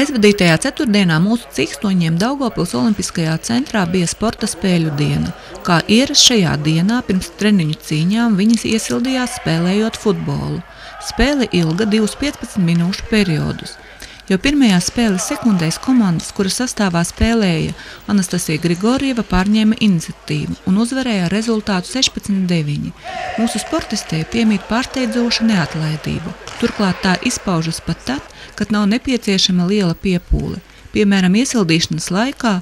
Aizvadītajā ceturtdienā mūsu cikstoņiem Daugavpils Olimpiskajā centrā bija sporta spēļu diena. Kā ierasts šajā dienā pirms treniņu cīņām viņas iesildījās spēlējot futbolu. Spēle ilga 15 minūšu periodus. Jo pirmajā spēles sekundēs komandas, kuras sastāvā spēlēja Anastasija Grigorjeva, pārņēma iniciatīvu un uzvarēja rezultātu 16-9. Mūsu sportistei piemīt pārsteidzoša neatlaidība. Turklāt tā izpaužas pat tad, kad nav nepieciešama liela piepūle, piemēram, iesildīšanas laikā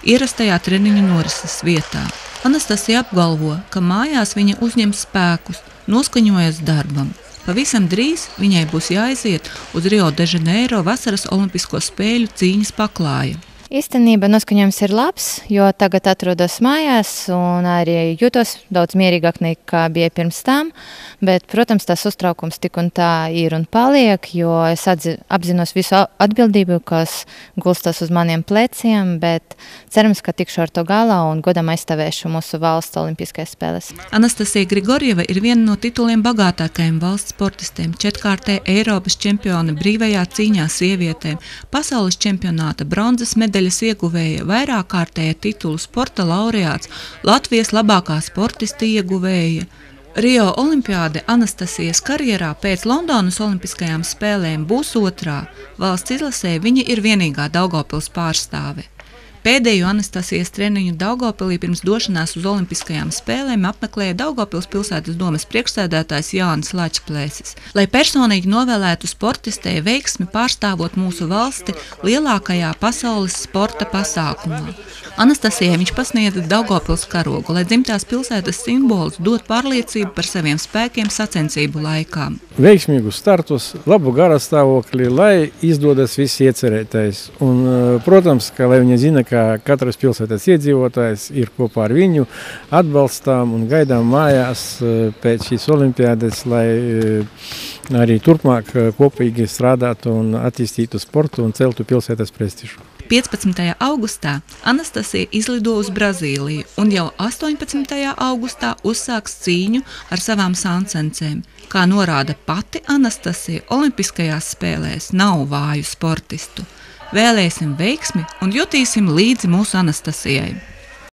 ierastajā treniņu norises vietā. Anastasija apgalvo, ka mājās viņa uzņem spēkus, noskaņojas darbam. Pavisam drīz viņai būs jāaiziet uz Rio de Janeiro vasaras olimpisko spēļu cīņas paklāja. Īstenībā noskaņojums ir labs, jo tagad atrodos mājās un arī jūtos daudz mierīgāk nekā bija pirms tam, bet, protams, tas uztraukums tik un tā ir un paliek, jo es apzinos visu atbildību, kas gulstas uz maniem pleciem, bet cerams, ka tikšu ar to galā un godam aizstāvēšu mūsu valsts olimpiskajās spēles. Anastasija Grigorjeva ir viena no tituliem bagātākajiem valsts sportistiem, 4-kārtē Eiropas čempione brīvajā cīņā sievietēm, pasaules čempionāta bronzas medaļas ieguvēja, vairākkārtēja titulu sporta laureāts, Latvijas labākā sportista ieguvēja. Rio olimpiāde Anastasijas karjerā pēc Londonas olimpiskajām spēlēm būs otrā. Valsts izlasē viņa ir vienīgā Daugavpils pārstāve. Pēdējo Anastasijas treniņu Daugavpilī pirms došanās uz olimpiskajām spēlēm apmeklēja Daugavpils pilsētas domes priekšsēdētājs Jānis Lačplēsis, lai personīgi novēlētu sportistei veiksmi pārstāvot mūsu valsti lielākajā pasaules sporta pasākumā. Anastasijai viņš pasniedza Daugavpils karogu, lai dzimtās pilsētas simbols dot pārliecību par saviem spēkiem sacensību laikā. Veiksmīgus startus, labu garastāvokli, lai izdodas viss iecerētais. Un, protams, ka lai viņa zina, ka katras pilsētas iedzīvotājs ir kopā ar viņu, atbalstām un gaidām mājās pēc šīs olimpiādes, lai arī turpmāk kopīgi strādātu un attīstītu sportu un celtu pilsētas prestižu. 15. augustā Anastasija izlido uz Brazīliju un jau 18. augustā uzsāks cīņu ar savām sāncencēm. Kā norāda pati Anastasija, olimpiskajās spēlēs nav vāju sportistu. Vēlēsim veiksmi un jutīsim līdzi mūsu Anastasijai.